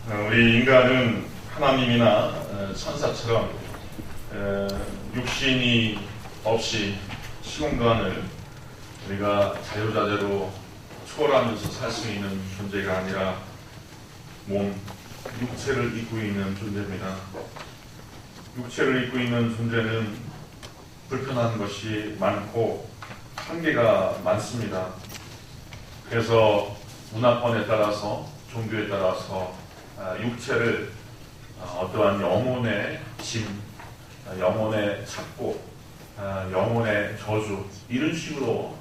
우리 인간은 하나님이나 천사처럼 육신이 없이 시공간을 우리가 자유자재로 초월하면서 살 수 있는 존재가 아니라 육체를 입고 있는 존재입니다. 육체를 입고 있는 존재는 불편한 것이 많고 한계가 많습니다. 그래서 문화권에 따라서 종교에 따라서 육체를 어떠한 영혼의 짐, 영혼의 착고, 영혼의 저주 이런 식으로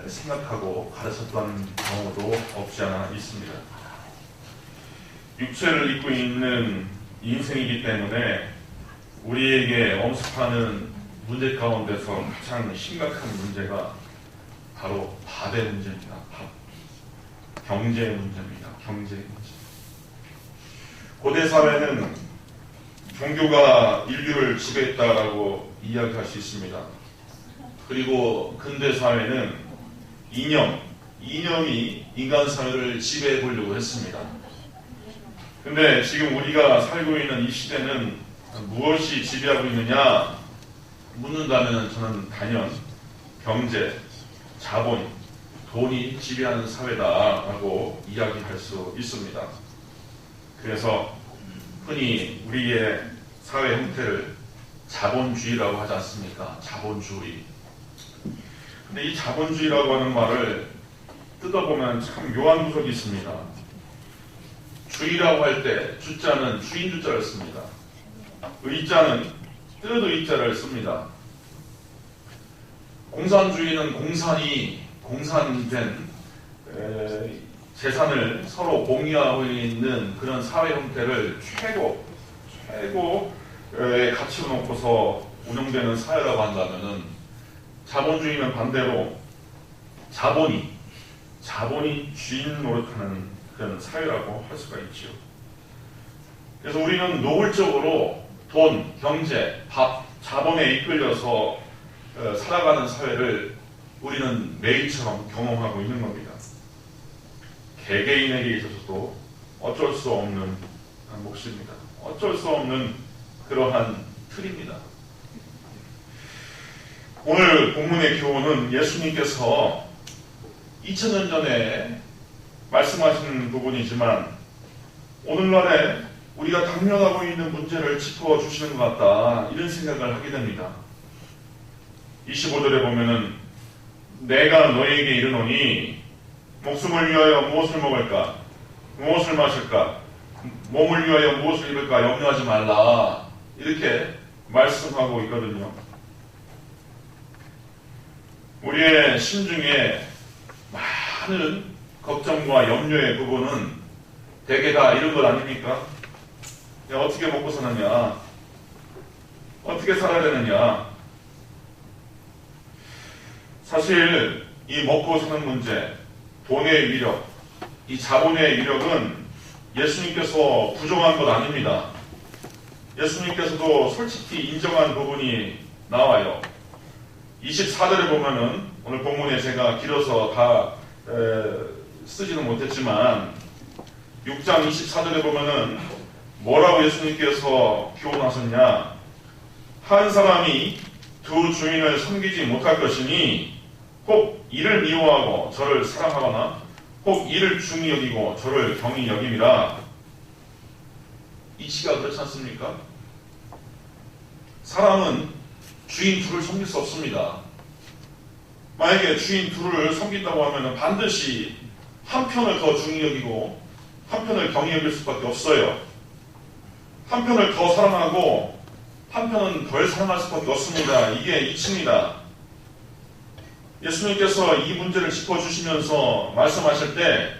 생각하고 가르쳤던 경우도 없지 않아 있습니다. 육체를 입고 있는 인생이기 때문에 우리에게 엄습하는 문제 가운데서 가장 심각한 문제가 바로 밥의 문제입니다. 경제의 문제입니다. 경제의 문제. 고대 사회는 종교가 인류를 지배했다라고 이야기할 수 있습니다. 그리고 근대 사회는 이념이 인간 사회를 지배해 보려고 했습니다. 근데 지금 우리가 살고 있는 이 시대는 무엇이 지배하고 있느냐 묻는다면 저는 단연 경제, 자본, 돈이 지배하는 사회다라고 이야기할 수 있습니다. 그래서 흔히 우리의 사회 형태를 자본주의라고 하지 않습니까? 자본주의. 근데 이 자본주의라고 하는 말을 뜯어보면 참 묘한 구석이 있습니다. 주의라고 할 때 주자는 주인 주자를 씁니다. 의자는 뜻 의자를 씁니다. 공산주의는 공산된 재산을 서로 공유하고 있는 그런 사회 형태를 최고의 가치로 놓고서 운영되는 사회라고 한다면은 자본주의는 반대로 자본이 주인 노릇하는 그런 사회라고 할 수가 있죠. 그래서 우리는 노골적으로 돈, 경제, 밥, 자본에 이끌려서 살아가는 사회를 우리는 매일처럼 경험하고 있는 겁니다. 개개인에게 있어서도 어쩔 수 없는 몫입니다. 어쩔 수 없는 그러한 틀입니다. 오늘 본문의 교훈은 예수님께서 2000년 전에 말씀하신 부분이지만 오늘날에 우리가 당면하고 있는 문제를 짚어주시는 것 같다 이런 생각을 하게 됩니다. 25절에 보면은 내가 너에게 이르노니 목숨을 위하여 무엇을 먹을까 무엇을 마실까 몸을 위하여 무엇을 입을까 염려하지 말라 이렇게 말씀하고 있거든요. 우리의 심중에 많은 걱정과 염려의 부분은 대개 다 이런 것 아닙니까? 어떻게 먹고 사느냐 어떻게 살아야 되느냐. 사실 이 먹고 사는 문제 돈의 위력, 이 자본의 위력은 예수님께서 부정한 것 아닙니다. 예수님께서도 솔직히 인정한 부분이 나와요. 24절에 보면은 오늘 본문에 제가 길어서 다 쓰지는 못했지만 6장 24절에 보면은 뭐라고 예수님께서 교훈하셨냐. 한 사람이 두 주인을 섬기지 못할 것이니 혹 이를 미워하고 저를 사랑하거나 혹 이를 중히 여기고 저를 경히 여김이라. 이치가 그렇지 않습니까? 사람은 주인 둘을 섬길 수 없습니다. 만약에 주인 둘을 섬긴다고 하면 반드시 한편을 더 중히 여기고 한편을 경히 여길 수밖에 없어요. 한편을 더 사랑하고 한편은 덜 사랑할 수밖에 없습니다. 이게 이치입니다. 예수님께서 이 문제를 짚어주시면서 말씀하실 때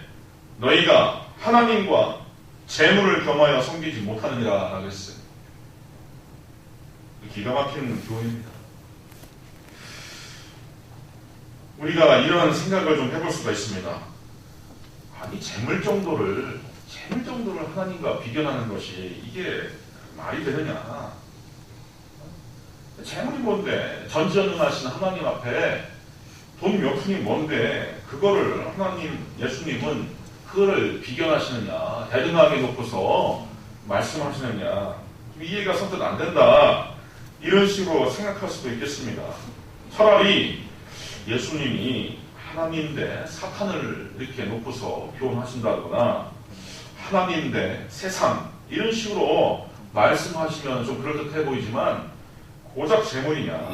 너희가 하나님과 재물을 겸하여 섬기지 못하느니라 라고 했어요. 기가 막힌 교훈입니다. 우리가 이런 생각을 좀 해볼 수가 있습니다. 아니 재물 정도를 하나님과 비견하는 것이 이게 말이 되느냐. 재물이 뭔데 전지전능하신 하나님 앞에 돈 몇 푼이 뭔데 그거를 하나님 예수님은 그거를 비견하시느냐, 대등하게 놓고서 말씀하시느냐, 이해가 선뜻 안 된다, 이런 식으로 생각할 수도 있겠습니다. 차라리 예수님이 하나님 대 사탄을 이렇게 놓고서 교훈하신다거나 하나님 대 세상 이런 식으로 말씀하시면 좀 그럴듯해 보이지만 고작 재물이냐,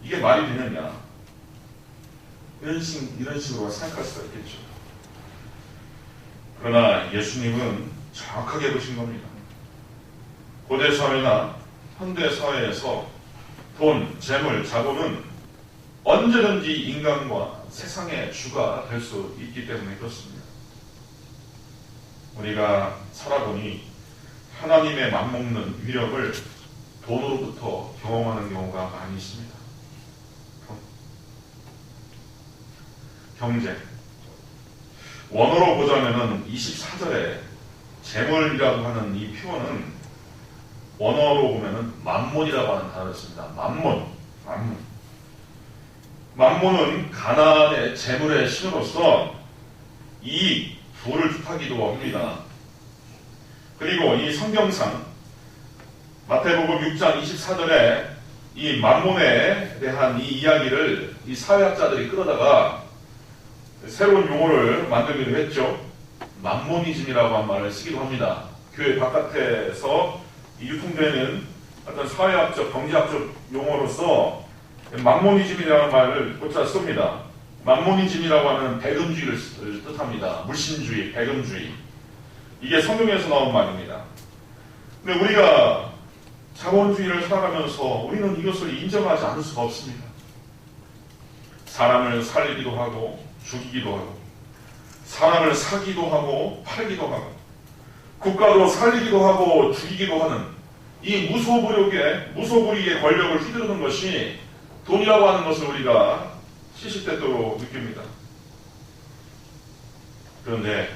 이게 말이 되느냐, 이런 식으로 생각할 수가 있겠죠. 그러나 예수님은 정확하게 보신 겁니다. 고대 사회나 현대 사회에서 돈, 재물, 자본은 언제든지 인간과 세상의 주가 될 수 있기 때문에 그렇습니다. 우리가 살아보니 하나님의 맘먹는 위력을 돈으로부터 경험하는 경우가 많이 있습니다. 경제. 원어로 보자면은 24절에 재물이라고 하는 이 표현은 원어로 보면은 만몬이라고 하는 단어였습니다. 만몬. 만몬은 가나안의 재물의 신으로서 이익, 부를 뜻하기도 합니다. 그리고 이 성경상 마태복음 6장 24절에 이 만몬에 대한 이 이야기를 이 사회학자들이 끌어다가 새로운 용어를 만들기도 했죠. 만모니즘이라고 한 말을 쓰기도 합니다. 교회 바깥에서 유통되는 어떤 사회학적, 경제학적 용어로서 만모니즘이라는 말을 곧잘 씁니다. 만모니즘이라고 하는 배금주의를 뜻합니다. 물신주의, 배금주의. 이게 성경에서 나온 말입니다. 근데 우리가 자본주의를 살아가면서 우리는 이것을 인정하지 않을 수가 없습니다. 사람을 살리기도 하고 죽이기도 하고 사람을 사기도 하고 팔기도 하고 국가도 살리기도 하고 죽이기도 하는 이 무소불위의 권력을 휘두르는 것이 돈이라고 하는 것을 우리가 시시때때로 느낍니다. 그런데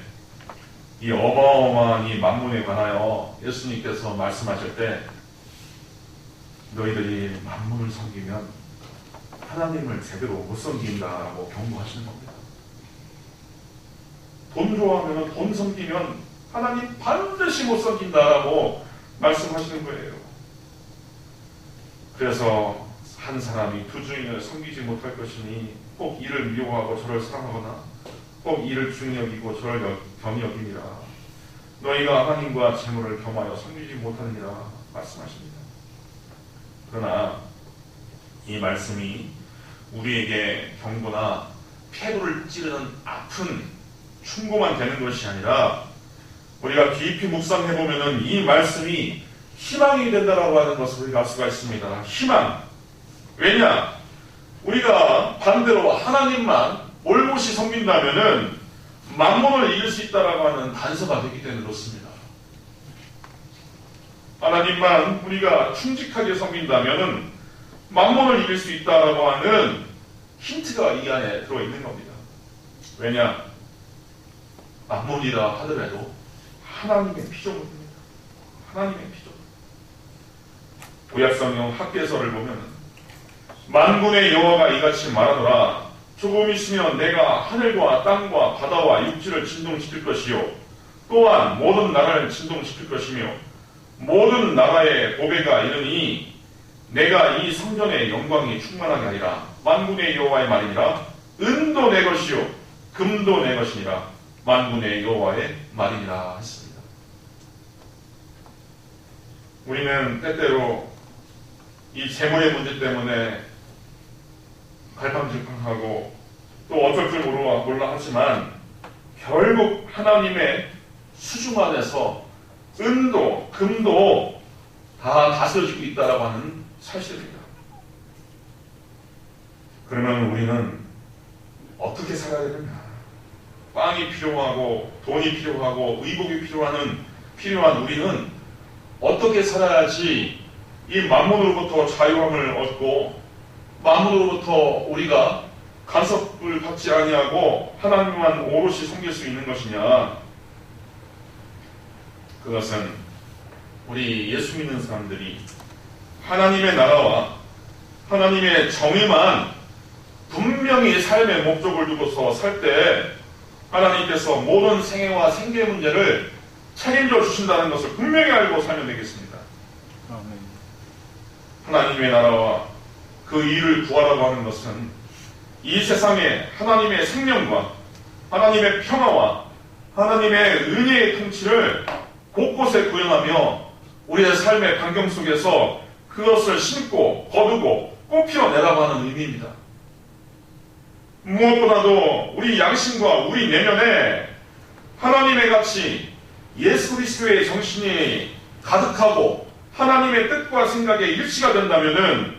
이 어마어마한 이 만문에 관하여 예수님께서 말씀하실 때 너희들이 만문을 섬기면 하나님을 제대로 못 섬긴다라고 경고하시는 겁니다. 돈 좋아하면 돈 섬기면 하나님 반드시 못 섬긴다라고 말씀하시는 거예요. 그래서 한 사람이 두 주인을 섬기지 못할 것이니 꼭 이를 미워하고 저를 사랑하거나 꼭 이를 중히 여기고 저를 겸히 여기니라. 너희가 하나님과 재물을 겸하여 섬기지 못하느니라 말씀하십니다. 그러나 이 말씀이 우리에게 경고나 폐부를 찌르는 아픈 충고만 되는 것이 아니라 우리가 깊이 묵상해보면 이 말씀이 희망이 된다라고 하는 것을 우리가 알 수가 있습니다. 희망. 왜냐? 우리가 반대로 하나님만 올곧이 섬긴다면은 만몬을 이길 수 있다라고 하는 단서가 되기 때문에 그렇습니다. 하나님만 우리가 충직하게 섬긴다면은 만몬을 이길 수 있다라고 하는 힌트가 이 안에 들어있는 겁니다. 왜냐? 만몬이라 하더라도 하나님의 피조물입니다. 하나님의 피조물. 구약성경 학개서를 보면 만군의 여호와가 이같이 말하노라. 조금 있으면 내가 하늘과 땅과 바다와 육지를 진동시킬 것이요 또한 모든 나라를 진동시킬 것이며 모든 나라의 보배가 이르니 내가 이 성전의 영광이 충만하게 하리라. 만군의 여호와의 말이니라. 은도 내 것이요 금도 내 것이니라. 만군의 여호와의 말이니라 했습니다. 우리는 때때로 이 재물의 문제 때문에 갈팡질팡하고 또 어쩔 줄 몰라 하지만 결국 하나님의 수중 안에서 은도, 금도 다 다스려지고 있다라고 하는 사실입니다. 그러면 우리는 어떻게 살아야 되느냐? 빵이 필요하고 돈이 필요하고 의복이 필요한 우리는 어떻게 살아야지 이 만몬으로부터 자유함을 얻고 만몬으로부터 우리가 간섭을 받지 아니하고 하나님만 오롯이 섬길 수 있는 것이냐? 그것은 우리 예수 믿는 사람들이 하나님의 나라와 하나님의 정의만 분명히 삶의 목적을 두고서 살 때 하나님께서 모든 생애와 생계 문제를 책임져 주신다는 것을 분명히 알고 살면 되겠습니다. 하나님의 나라와 그 일을 구하라고 하는 것은 이 세상에 하나님의 생명과 하나님의 평화와 하나님의 은혜의 통치를 곳곳에 구현하며 우리의 삶의 반경 속에서 그것을 심고 거두고 꽃피워내라고 하는 의미입니다. 무엇보다도 우리 양심과 우리 내면에 하나님의 가치, 예수 그리스도의 정신이 가득하고 하나님의 뜻과 생각에 일치가 된다면은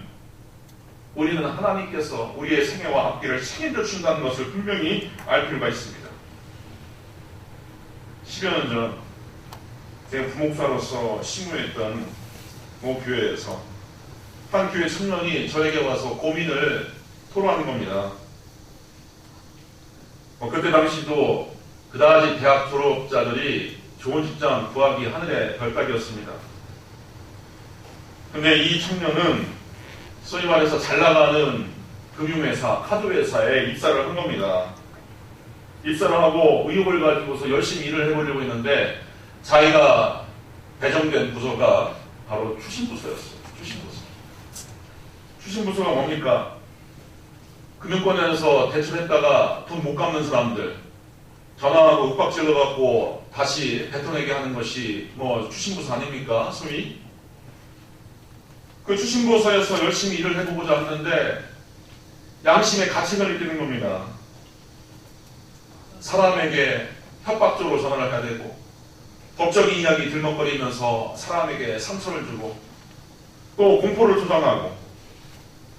우리는 하나님께서 우리의 생애와 앞길을 책임져 준다는 것을 분명히 알 필요가 있습니다. 10여 년 전 제가 부목사로서 식무했던 모 교회에서 한 교회 청년이 저에게 와서 고민을 토로하는 겁니다. 그때 당시도 그다지 대학 졸업자들이 좋은 직장 구하기 하늘의 별따기였습니다. 근데 이 청년은 소위 말해서 잘 나가는 금융회사, 카드회사에 입사를 한 겁니다. 입사를 하고 의욕을 가지고서 열심히 일을 해보려고 했는데 자기가 배정된 부서가 바로 추신부서였어요. 추신부서가 뭡니까? 금융권에서 대출했다가 돈 못 갚는 사람들 전화하고 윽박질러갖고 다시 뱉어내게 하는 것이 뭐 추신부서 아닙니까? 소위 그 추신부서에서 열심히 일을 해보고자 하는데 양심의 가책을 느끼는 겁니다. 사람에게 협박적으로 전화를 해야 되고 법적인 이야기 들먹거리면서 사람에게 상처를 주고 또 공포를 조장하고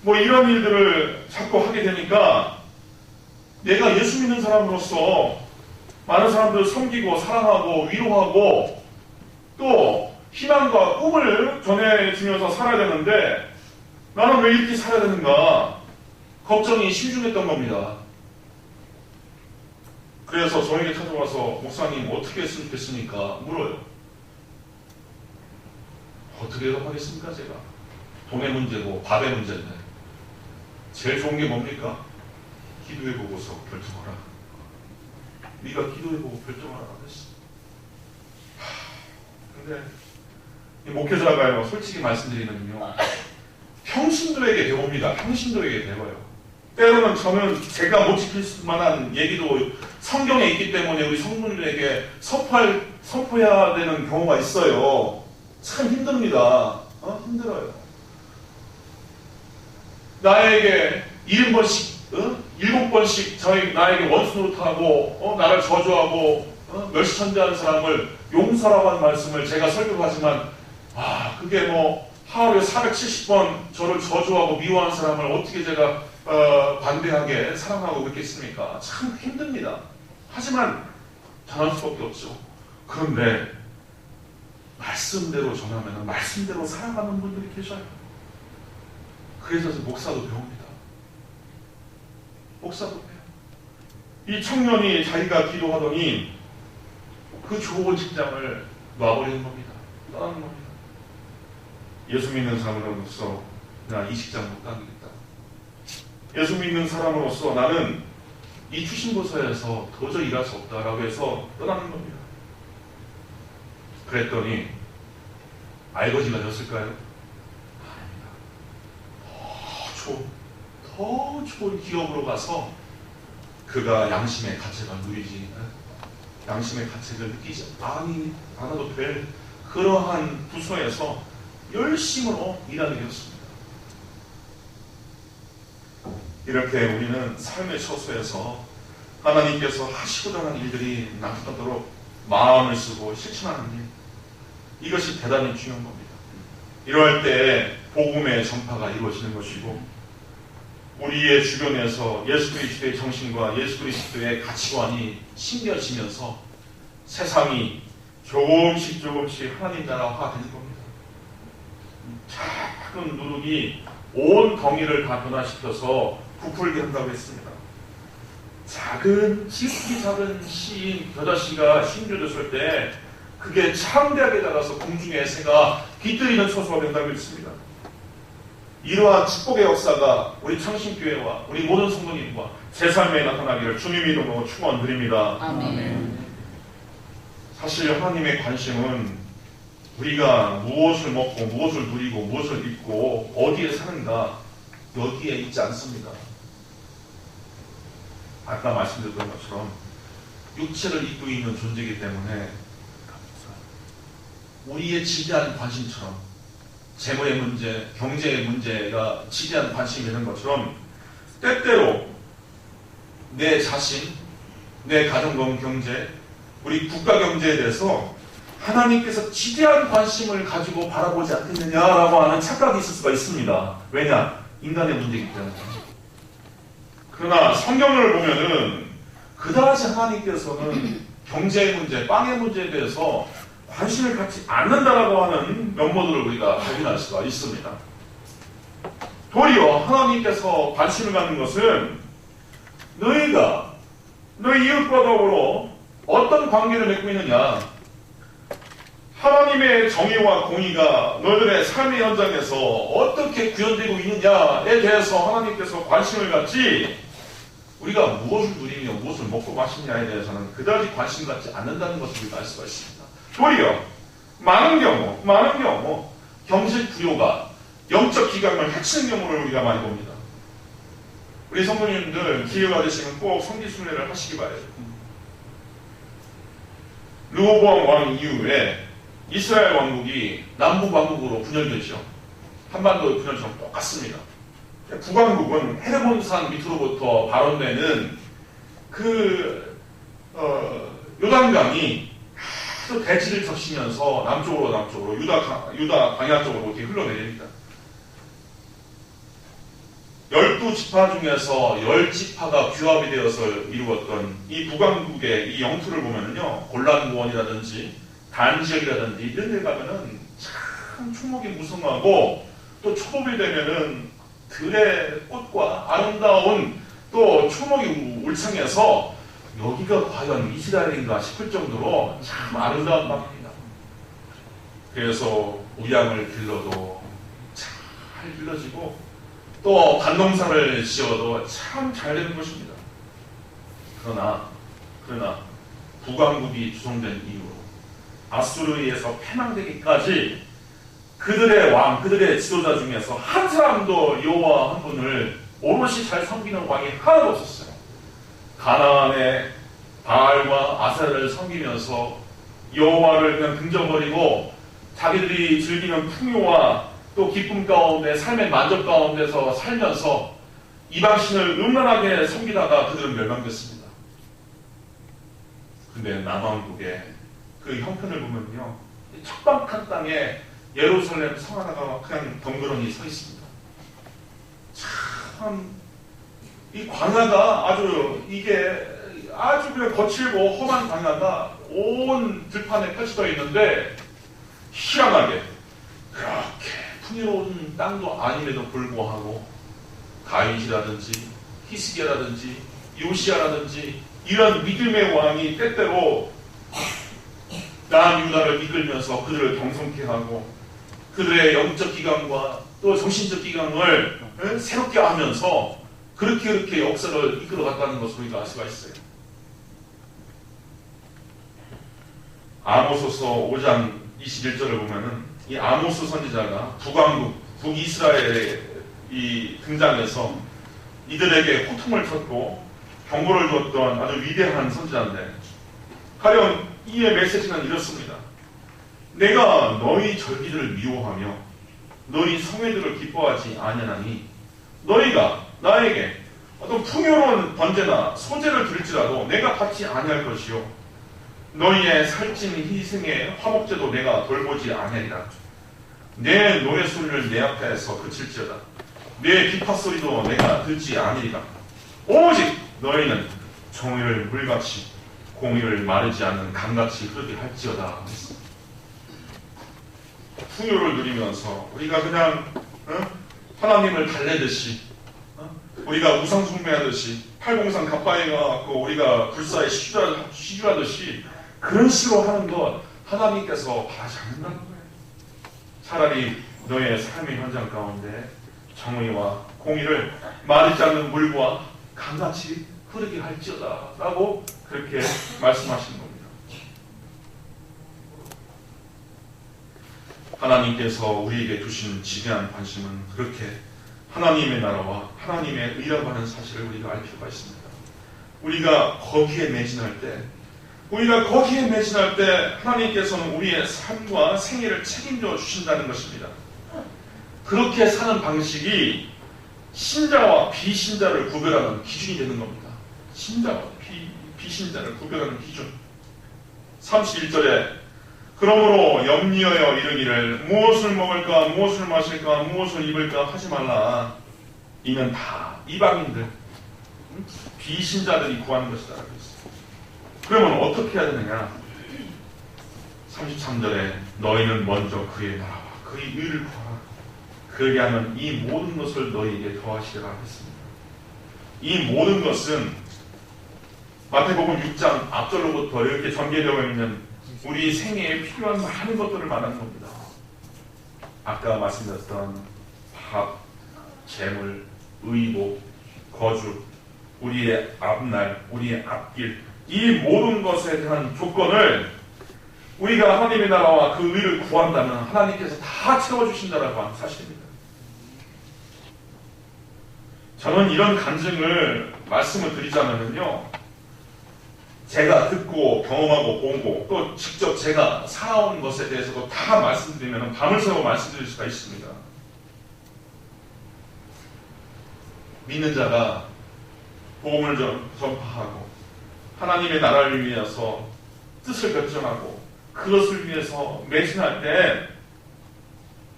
뭐 이런 일들을 자꾸 하게 되니까 내가 예수 믿는 사람으로서 많은 사람들을 섬기고 사랑하고 위로하고 또 희망과 꿈을 전해주면서 살아야 되는데 나는 왜 이렇게 살아야 되는가 걱정이 심중했던 겁니다. 그래서 저에게 찾아와서 목사님 어떻게 했으면 좋겠습니까? 물어요. 어떻게 대답하겠습니까? 제가 돈의 문제고 밥의 문제인데 제일 좋은 게 뭡니까? 기도해보고서 결정하라. 네가 기도해보고 결정하라 그랬어. 근데 이 목회자가요 솔직히 말씀드리면요 평신도에게 배웁니다. 평신도에게 배워요. 때로는 저는 제가 못 지킬 만한 얘기도 성경에 있기 때문에 우리 성도들에게 선포해야 되는 경우가 있어요. 참 힘듭니다. 힘들어요. 나에게 70번씩, 7번씩 나에게 원수 노릇하고 나를 저주하고 멸시천대하는 사람을 용서라고 하는 말씀을 제가 설교하지만 그게 뭐 하루에 470번 저를 저주하고 미워하는 사람을 어떻게 제가 관대하게 사랑하고 그렇겠습니까? 참 힘듭니다. 하지만 전할 수밖에 없죠. 그런데 말씀대로 전하면 말씀대로 살아가는 분들이 계셔요. 그래서 목사도 배웁니다. 목사도 배워요. 이 청년이 자기가 기도하더니 그 좋은 직장을 놔버리는 겁니다. 떠나는 겁니다. 예수 믿는 사람으로서 나 이 직장 못 다니겠다. 예수 믿는 사람으로서 나는 이 추신부서에서 도저히 일할 수 없다라고 해서 떠나는 겁니다. 그랬더니 알거지가 졌을까요? 아닙니다. 더 좋은 기업으로 가서 그가 양심의 가책을 누리지 양심의 가책을 느끼지 않아도 될 그러한 부서에서 열심으로 일하게 되었습니다. 이렇게 우리는 삶의 처소에서 하나님께서 하시고자 하는 일들이 남도록 마음을 쓰고 실천하는 일, 이것이 대단히 중요한 겁니다. 이러할 때 복음의 전파가 이루어지는 것이고 우리의 주변에서 예수 그리스도의 정신과 예수 그리스도의 가치관이 심겨지면서 세상이 조금씩 하나님 나라화 되는 겁니다. 작은 누룩이 온 덩이를 다 변화시켜서 부풀게 한다고 했습니다. 지극히 작은 씨인 겨자씨가 심겨졌을 때 그게 창대하게 자라서 공중의 새가 깃들이는 처소가 된다고 했습니다. 이러한 축복의 역사가 우리 창신교회와 우리 모든 성도님과 제 삶에 나타나기를 주님의 이름으로 축원드립니다. 아멘. 사실 하나님의 관심은 우리가 무엇을 먹고 무엇을 누리고 무엇을 입고 어디에 사는가 여기에 있지 않습니다. 아까 말씀드렸던 것처럼 육체를 입고 있는 존재이기 때문에 우리의 지대한 관심처럼 재물의 문제, 경제의 문제가 지대한 관심이 되는 것처럼 때때로 내 자신, 내 가정 경제, 우리 국가 경제에 대해서 하나님께서 지대한 관심을 가지고 바라보지 않겠느냐라고 하는 착각이 있을 수가 있습니다. 왜냐? 인간의 문제이기 때문에. 그러나 성경을 보면은 그다지 하나님께서는 경제의 문제, 빵의 문제에 대해서 관심을 갖지 않는다라고 하는 면모들을 우리가 발견할 수가 있습니다. 도리어 하나님께서 관심을 갖는 것은 너희가 너희 이웃과 더불어 어떤 관계를 맺고 있느냐, 하나님의 정의와 공의가 너희들의 삶의 현장에서 어떻게 구현되고 있느냐에 대해서 하나님께서 관심을 갖지, 우리가 무엇을 누리며 무엇을 먹고 마시느냐에 대해서는 그다지 관심 갖지 않는다는 것을 우리가 알 수가 있습니다. 도리어 많은 경우 경제 부요가 영적 기강을 해치는 경우를 우리가 많이 봅니다. 우리 성도님들 기회가 되시면 꼭 성지순례를 하시기 바라요. 르호보암 왕 이후에 이스라엘 왕국이 남북 왕국으로 분열되죠. 한반도 분열처럼 똑같습니다. 북왕국은 헤르몬산 밑으로부터 발원되는 요단강이 또 대지를 적시면서 남쪽으로 유다 광야 쪽으로 이렇게 흘러내립니다. 12지파 중에서 10지파가 규합이 되어서 이루었던 이 북왕국의 이 영토를 보면은요, 골란고원이라든지 단지역이라든지 이런 데 가면은 참 총목이 무성하고, 또 초복이 되면은 들의 꽃과 아름다운 또 초목이 울창해서 여기가 과연 이스라엘인가 싶을 정도로 참 아름다운 땅입니다. 그래서 우양을 길러도 잘 길러지고 또 밭농사를 지어도 참 잘 되는 것입니다. 그러나 북왕국이 조성된 이후로 아수르에 의해서 패망되기까지 그들의 왕, 그들의 지도자 중에서 한 사람도 여호와 한 분을 오롯이 잘 섬기는 왕이 하나도 없었어요. 가나안의 바알과 아세라를 섬기면서 여호와를 그냥 등져버리고 자기들이 즐기는 풍요와 또 기쁨 가운데, 삶의 만족 가운데서 살면서 이방신을 음란하게 섬기다가 그들은 멸망됐습니다. 근데 남왕국의 그 형편을 보면요, 척박한 땅에 예루살렘 성 하나가 그냥 덩그러니 서 있습니다. 참, 이 광야가 아주 그냥 거칠고 험한 광야가 온 들판에 펼쳐져 있는데, 희한하게 그렇게 풍요로운 땅도 아님에도 불구하고 다윗이라든지 히스기야라든지 요시야라든지 이런 믿음의 왕이 때때로 남유다를 이끌면서 그들을 경성케 하고 그들의 영적 기강과 또 정신적 기강을 새롭게 하면서 그렇게 역사를 이끌어갔다는 것을 우리가 알 수가 있어요. 아모스서 5장 21절을 보면은 이 아모스 선지자가 북왕국, 북이스라엘에 등장해서 이들에게 호통을 쳤고 경고를 줬던 아주 위대한 선지자인데, 가령 이의 메시지는 이렇습니다. 내가 너희 절기를 미워하며 너희 성회들을 기뻐하지 아니하나니 너희가 나에게 어떤 풍요로운 번제나 소제를 드릴지라도 내가 받지 아니할 것이요 너희의 살찐 희생의 화목제도 내가 돌보지 아니하리라. 내 노래소리를 내 앞에서 그칠지어다. 내 비파소리도 내가 듣지 아니리라. 오직 너희는 정의를 물같이 공의를 마르지 않는 강같이 흐르게 할지어다. 풍요를 누리면서 우리가 그냥 하나님을 달래듯이 우리가 우상 숭배하듯이 팔공산 갑바에 가고 우리가 불사에 시주하듯이 그런 식으로 하는 것 하나님께서 바라지 않는다는 거예요. 차라리 너의 삶의 현장 가운데 정의와 공의를 마르지 않는 물과 강같이 흐르게 할지어다 라고 그렇게 말씀하시는 겁니다. 하나님께서 우리에게 두신 지대한 관심은 그렇게 하나님의 나라와 하나님의 의라고 하는 사실을 우리가 알 필요가 있습니다. 우리가 거기에 매진할 때 하나님께서는 우리의 삶과 생애를 책임져 주신다는 것입니다. 그렇게 사는 방식이 신자와 비신자를 구별하는 기준이 되는 겁니다. 신자와 비신자를 구별하는 기준. 31절에 그러므로 염려하여 이르기를 무엇을 먹을까 무엇을 마실까 무엇을 입을까 하지 말라. 이는 다 이방인들 비신자들이 구하는 것이다 라고 했어요. 그러면 어떻게 해야 되느냐? 33절에 너희는 먼저 그의 나라와 그의 의를 구하라. 그리하면 이 모든 것을 너희에게 더하시리라 했습니다. 이 모든 것은 마태복음 6장 앞절로부터 이렇게 전개되어 있는 우리 생애에 필요한 많은 것들을 말하는 겁니다. 아까 말씀드렸던 밥, 재물, 의복, 거주, 우리의 앞날, 우리의 앞길, 이 모든 것에 대한 조건을 우리가 하나님의 나라와 그 의를 구한다면 하나님께서 다 채워주신다라고 하는 사실입니다. 저는 이런 간증을 말씀을 드리자면요, 제가 듣고 경험하고 보고 또 직접 제가 살아온 것에 대해서도 다 말씀드리면 밤을 새워 말씀드릴 수가 있습니다. 믿는 자가 복음을 전파하고 하나님의 나라를 위해서 뜻을 결정하고 그것을 위해서 매진할 때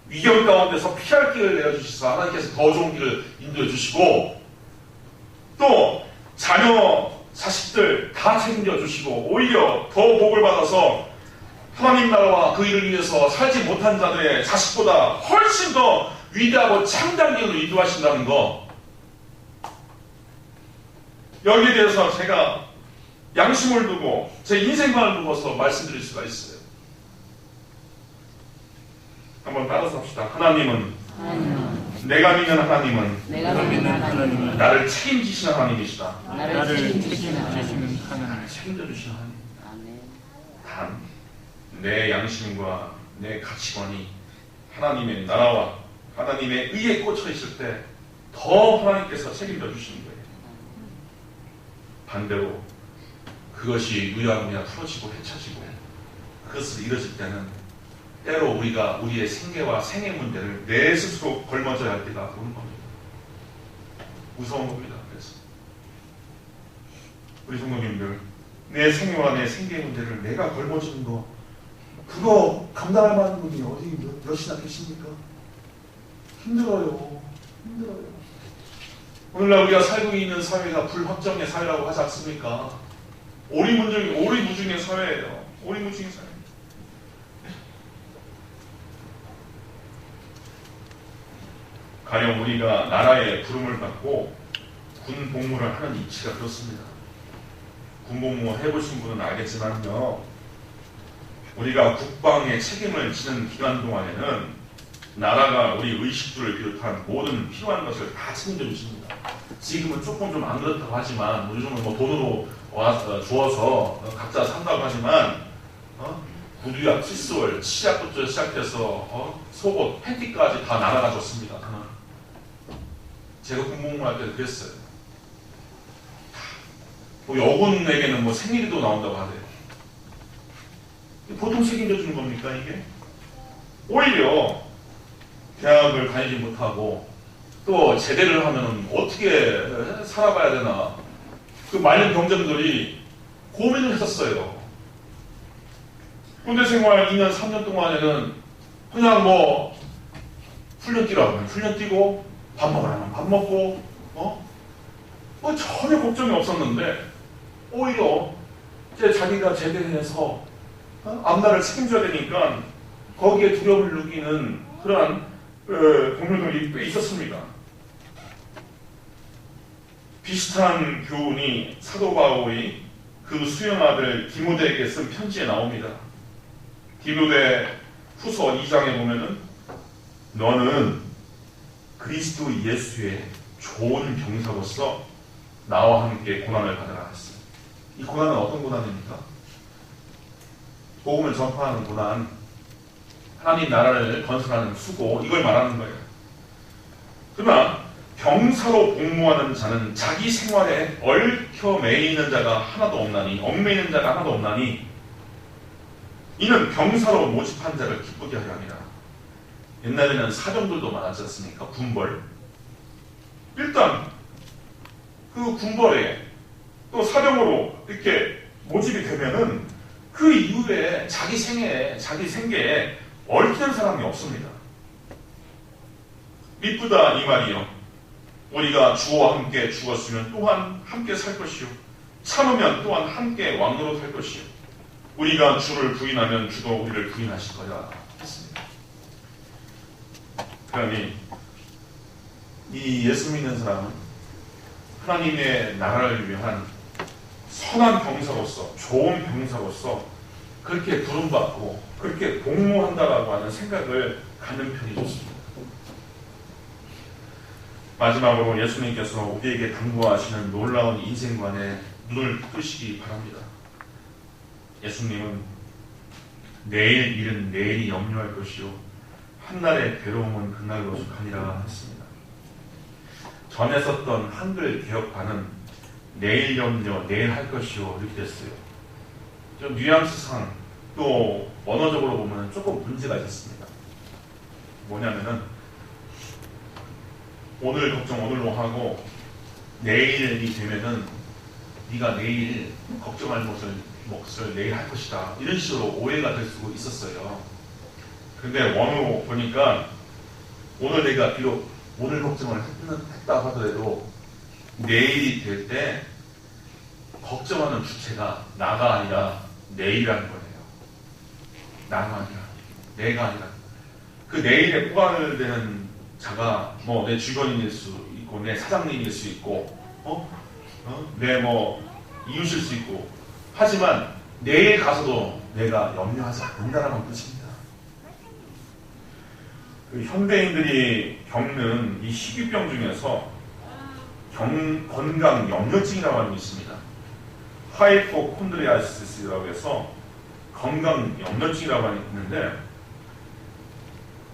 위험 가운데서 피할 길을 내어주시사 하나님께서 더 좋은 길을 인도해 주시고 또 자녀 자식들 다 책임져 주시고 오히려 더 복을 받아서 하나님 나라와 그 일을 위해서 살지 못한 자들의 자식보다 훨씬 더 위대하고 참된 길로 인도하신다는 거, 여기에 대해서 제가 양심을 두고 제 인생관을 두고서 말씀드릴 수가 있어요. 한번 따라서 합시다. 하나님은 내가 믿는 하나님은 나를 책임지시는 하나님이시다. 나를 책임지시는 하나님. 책임져주시는 하나님. 단 내 양심과 내 가치관이 하나님의 나라와 하나님의 의에 꽂혀 있을 때 더 하나님께서 책임져 주시는 거예요. 반대로 그것이 유야무야 풀어지고 헤쳐지고 그것을 이뤄질 때는 때로 우리가 우리의 생계와 생애 문제를 내 스스로 걸머져야 할 때가 오는 겁니다. 무서운 겁니다. 그래서 우리 성도님들, 내 생애와 내 생계의 문제를 내가 걸머지는 거, 그거 감당할 만한 분이 어디 몇이나 계십니까? 힘들어요. 오늘날 우리가 살고 있는 사회가 불확정의 사회라고 하지 않습니까? 오리무중의 사회예요. 오리무중의 사회. 가령 우리가 나라의 부름을 받고 군 복무를 하는 이치가 그렇습니다. 군 복무 해보신 분은 알겠지만요, 우리가 국방의 책임을 지는 기간 동안에는 나라가 우리 의식주를 비롯한 모든 필요한 것을 다 책임져 주십니다. 지금은 조금 좀 안 그렇다고 하지만, 요즘은 뭐 돈으로 주어서 각자 산다고 하지만, 구두약, 칫솔, 치약부터 시작해서 속옷, 팬티까지 다 나라가 줬습니다. 제가 군복무할 때도 그랬어요. 뭐 여군에게는 뭐 생일도 나온다고 하대요. 보통 책임져 주는 겁니까 이게? 오히려 대학을 다니지 못하고 또 제대를 하면 어떻게 살아가야 되나, 그 많은 병정들이 고민을 했었어요. 군대 생활 2년 3년 동안에는 그냥 뭐 훈련 뛰라고 하면 훈련 뛰고 밥 먹으라면 밥 먹고 뭐 전혀 걱정이 없었는데, 오히려 이제 자기가 제대해서 앞날을 책임져야 되니까 거기에 두려움을 느끼는 그러한 동료들이 꽤 있었습니다. 비슷한 교훈이 사도 바울이 그 수영 아들 디모데에게 쓴 편지에 나옵니다. 디모데 후서 2장에 보면은 너는 그리스도 예수의 좋은 병사로서 나와 함께 고난을 받으라 했어요. 이 고난은 어떤 고난입니까? 복음을 전파하는 고난, 하나님 나라를 건설하는 수고, 이걸 말하는 거예요. 그러나 병사로 복무하는 자는 자기 생활에 얽혀 매이는 자가 하나도 없나니, 얽매이는 자가 하나도 없나니, 이는 병사로 모집한 자를 기쁘게 하려 함이라. 옛날에는 사병들도 많았지 않습니까? 군벌. 일단 그 군벌에 또 사병으로 이렇게 모집이 되면은 그 이후에 자기 생계에 얽히는 사람이 없습니다. 미쁘다 이 말이요. 우리가 주와 함께 죽었으면 또한 함께 살 것이요. 참으면 또한 함께 왕으로 살 것이요. 우리가 주를 부인하면 주도 우리를 부인하실 거라 했습니다. 그러니 이 예수 믿는 사람은 하나님의 나라를 위한 선한 병사로서, 좋은 병사로서 그렇게 부름받고 그렇게 복무한다라고 하는 생각을 갖는 편이 좋습니다. 마지막으로 예수님께서 우리에게 당부하시는 놀라운 인생관에 눈을 뜨시기 바랍니다. 예수님은 내일 일은 내일이 염려할 것이요 한날의 괴로움은 그날로 속하니라 했습니다. 전에 썼던 한글 개혁판은 내일 염려, 내일 할 것이요 이렇게 됐어요. 좀 뉘앙스상 또 언어적으로 보면 조금 문제가 있었습니다. 뭐냐면은 오늘 걱정 오늘로 하고 내일이 되면은 네가 내일 걱정할 몫을 내일 할 것이다, 이런 식으로 오해가 될 수가 있었어요. 근데 원어로 보니까 오늘 내가 비록 오늘 걱정을 했다 하더라도 내일이 될 때 걱정하는 주체가 나가 아니라 내일이라는 거예요. 나가 아니라 내가 아니라 그 내일에 포괄되는 자가 뭐 내 주변인일 수 있고 내 사장님일 수 있고 내 뭐 이웃일 수 있고, 하지만 내일 가서도 내가 염려하지 않는다라는 뜻입니다. 그 현대인들이 겪는 이 희귀병 중에서 건강 염려증이라고 하는 게 있습니다. 하이포콘드리아시스라고 해서 건강 염려증이라고 하는 게 있는데,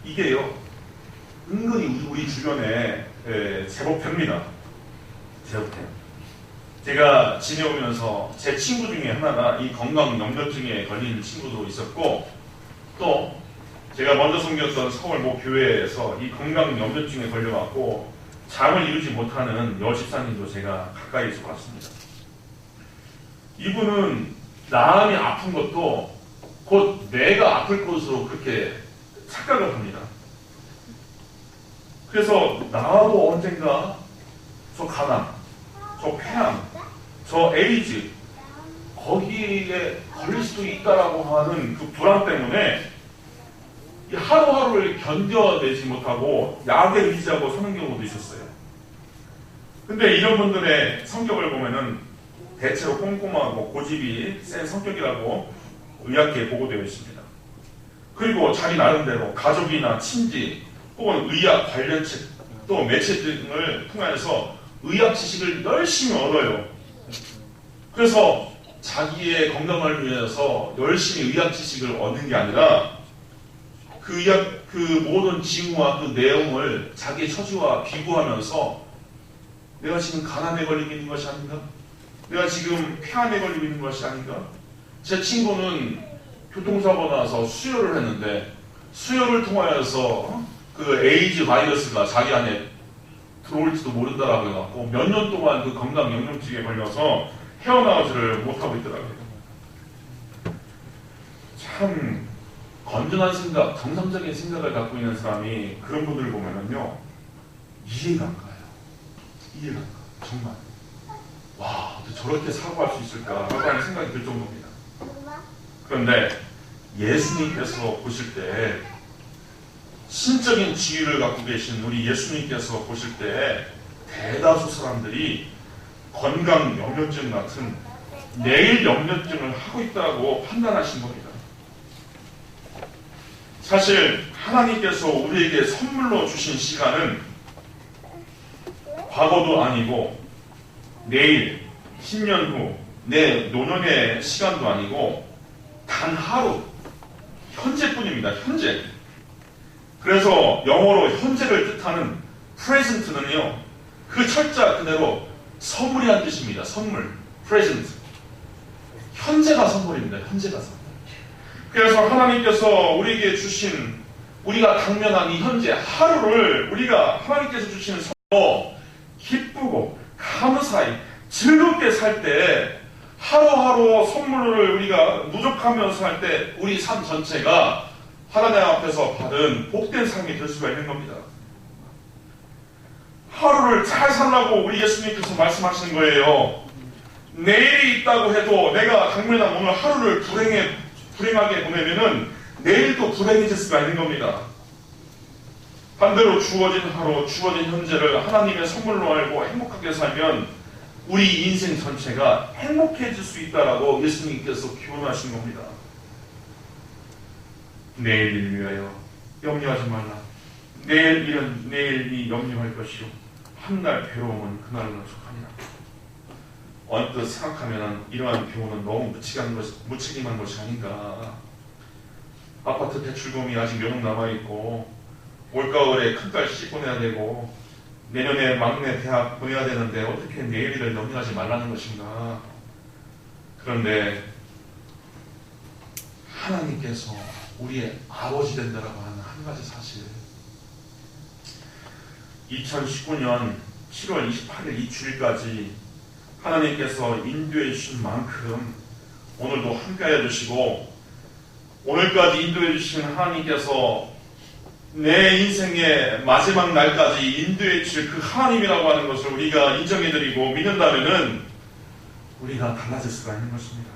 이게요 은근히 우리 주변에 제법됩니다. 제법돼요. 제가 지내오면서 제 친구 중에 하나가 이 건강 염려증에 걸린 친구도 있었고, 또 제가 먼저 섬겼던 서울 모 교회에서 이 건강 염려증에 걸려갖고 잠을 이루지 못하는 여집사님도 제가 가까이서 봤습니다. 이분은 마음이 아픈 것도 곧 내가 아플 것으로 그렇게 착각을 합니다. 그래서 나도 언젠가 저 가난, 저 폐암, 저 에이즈 거기에 걸릴 수도 있다라고 하는 그 불안 때문에 하루하루를 견뎌내지 못하고 약에 의지하고 사는 경우도 있었어요. 근데 이런 분들의 성격을 보면은 대체로 꼼꼼하고 고집이 센 성격이라고 의학계에 보고되어 있습니다. 그리고 자기 나름대로 가족이나 친지 혹은 의학 관련 책, 또 매체 등을 통해서 의학 지식을 열심히 얻어요. 그래서 자기의 건강을 위해서 열심히 의학 지식을 얻는 게 아니라 그 모든 징후와 그 내용을 자기의 처지와 비교하면서 내가 지금 가난에 걸리고 있는 것이 아닌가? 내가 지금 폐암에 걸리고 있는 것이 아닌가? 제 친구는 교통사고 나서 수혈을 했는데 수혈을 통하여서 그 에이즈 바이러스가 자기 안에 들어올지도 모른다라고 해갖고 몇 년 동안 그 건강 염려증에 걸려서 헤어나오지를 못하고 있더라고요. 참 건전한 생각, 정상적인 생각을 갖고 있는 사람이 그런 분들을 보면은요 이해가 안 가요. 이해가 안 가요. 정말 와, 어떻게 저렇게 사고할 수 있을까 하는 생각이 들 정도입니다. 그런데 예수님께서 보실 때, 신적인 지위를 갖고 계신 우리 예수님께서 보실 때 대다수 사람들이 건강 염려증 같은 내일 염려증을 하고 있다고 판단하신 겁니다. 사실 하나님께서 우리에게 선물로 주신 시간은 과거도 아니고 내일, 10년 후, 내 노년의 시간도 아니고 단 하루, 현재뿐입니다. 현재. 그래서 영어로 현재를 뜻하는 present는요, 그 철자 그대로 선물이란 뜻입니다. 선물, present. 현재가 선물입니다. 현재가 선물. 그래서 하나님께서 우리에게 주신, 우리가 당면한 이 현재 하루를 우리가 하나님께서 주신 선물로 기쁘고 감사히 즐겁게 살 때, 하루하루 선물을 우리가 누적하면서 살 때 우리 삶 전체가 하나님 앞에서 받은 복된 삶이 될 수가 있는 겁니다. 하루를 잘 살라고 우리 예수님께서 말씀하시는 거예요. 내일이 있다고 해도 내가 당면한 오늘 하루를 불행하게 보내면은 내일도 불행해질 수가 있는 겁니다. 반대로 주어진 하루, 주어진 현재를 하나님의 선물로 알고 행복하게 살면 우리 인생 전체가 행복해질 수 있다라고 예수님께서 기원하신 겁니다. 내일을 위하여 염려하지 말라. 내일 일은 내일이 염려할 것이요 한날 괴로움은 그날로 속하니라. 언뜻 생각하면 이러한 교훈은 너무 무책임한 것이 아닌가. 아파트 대출금이 아직 몇 년 남아있고 올가을에 큰딸 시집 보내야 되고 내년에 막내 대학 보내야 되는데 어떻게 내일을 염려하지 말라는 것인가. 그런데 하나님께서 우리의 아버지 된다라고 하는 한 가지 사실, 2019년 7월 28일 이 주일까지 하나님께서 인도해 주신 만큼 오늘도 함께해 주시고, 오늘까지 인도해 주신 하나님께서 내 인생의 마지막 날까지 인도해 주실 그 하나님이라고 하는 것을 우리가 인정해 드리고 믿는다면은 우리가 달라질 수가 있는 것입니다.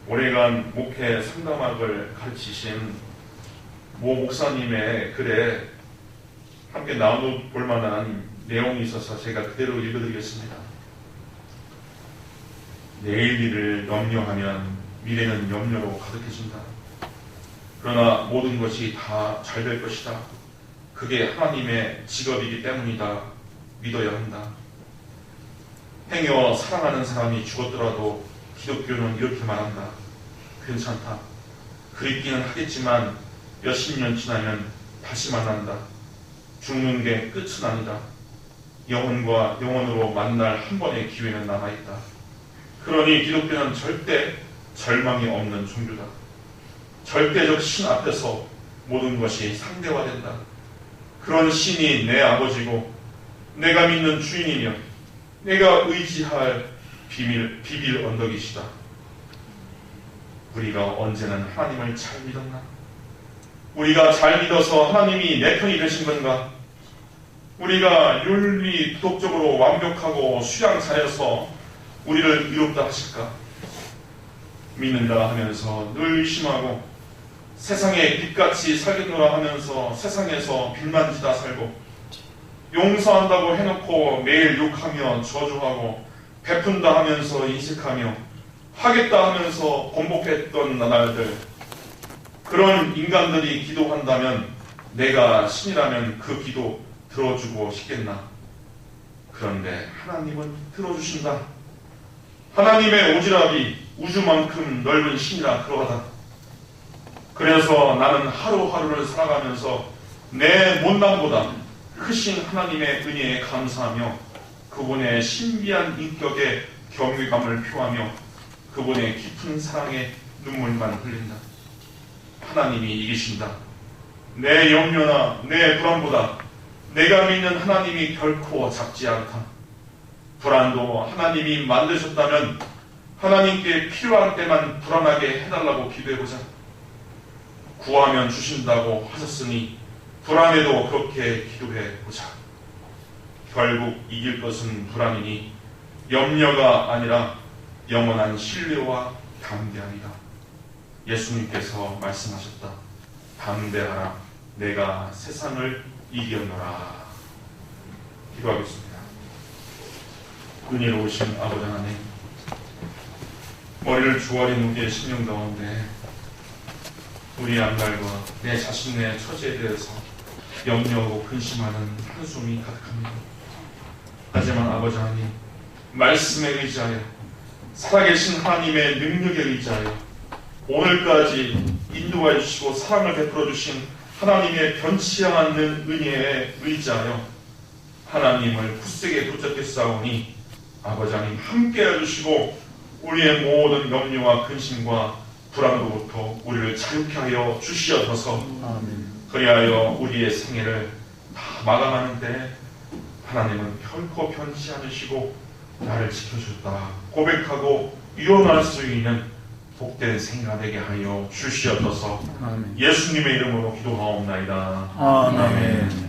오래간 목회 상담학을 가르치신 모 목사님의 글에 함께 나눠볼 만한 내용이 있어서 제가 그대로 읽어드리겠습니다. 내일 일을 염려하면 미래는 염려로 가득해진다. 그러나 모든 것이 다 잘 될 것이다. 그게 하나님의 직업이기 때문이다. 믿어야 한다. 행여 사랑하는 사람이 죽었더라도 기독교는 이렇게 말한다. 괜찮다. 그립기는 하겠지만 몇십 년 지나면 다시 만난다. 죽는 게 끝은 아니다. 영혼과 영혼으로 만날 한 번의 기회는 남아있다. 그러니 기독교는 절대 절망이 없는 종교다. 절대적 신 앞에서 모든 것이 상대화된다. 그런 신이 내 아버지고 내가 믿는 주인이며 내가 의지할 비빌 언덕이시다. 우리가 언제는 하나님을 잘 믿었나? 우리가 잘 믿어서 하나님이 내 편이 되신 건가? 우리가 윤리 도덕적으로 완벽하고 수양 잘해서 우리를 이롭다 하실까? 믿는다 하면서 늘 의심하고 세상에 빛같이 살겠노라 하면서 세상에서 빛만지다 살고, 용서한다고 해놓고 매일 욕하며 저주하고 베푼다 하면서 인식하며 하겠다 하면서 번복했던 날들, 그런 인간들이 기도한다면 내가 신이라면 그 기도 들어주고 싶겠나? 그런데 하나님은 들어주신다. 하나님의 오지랖이 우주만큼 넓은 신이라 그러하다. 그래서 나는 하루하루를 살아가면서 내 못남보다 크신 하나님의 은혜에 감사하며 그분의 신비한 인격에 경외감을 표하며 그분의 깊은 사랑에 눈물만 흘린다. 하나님이 이기신다. 내 염려나 내 불안보다 내가 믿는 하나님이 결코 작지 않다. 불안도 하나님이 만드셨다면 하나님께 필요한 때만 불안하게 해달라고 기도해보자. 구하면 주신다고 하셨으니 불안해도 그렇게 기도해보자. 결국 이길 것은 불안이니 염려가 아니라 영원한 신뢰와 담대함이다. 예수님께서 말씀하셨다. 담대하라. 내가 세상을 이겼노라. 기도하겠습니다. 은혜로우신 아버지 하나님, 머리를 조아린 우리의 심령 가운데 우리 양갈과 내 자신의 처지에 대해서 염려하고 근심하는 한숨이 가득합니다. 하지만 아버지 하나님, 말씀에 의지하여 살아계신 하나님의 능력에 의지하여 오늘까지 인도해 주시고 사랑을 베풀어 주신 하나님의 변치 않는 은혜에 의지하여 하나님을 굳세게 붙잡겠사오니 아버지 하나님 함께해 주시고 우리의 모든 염려와 근심과 불안으로부터 우리를 자유케 하여 주시옵소서. 그리하여 우리의 생애를 다 마감하는 때 하나님은 결코 변치 않으시고 나를 지켜주셨다 고백하고 유언할 수 있는 복된 생애가 되게 하여 주시옵소서. 예수님의 이름으로 기도하옵나이다. 아멘.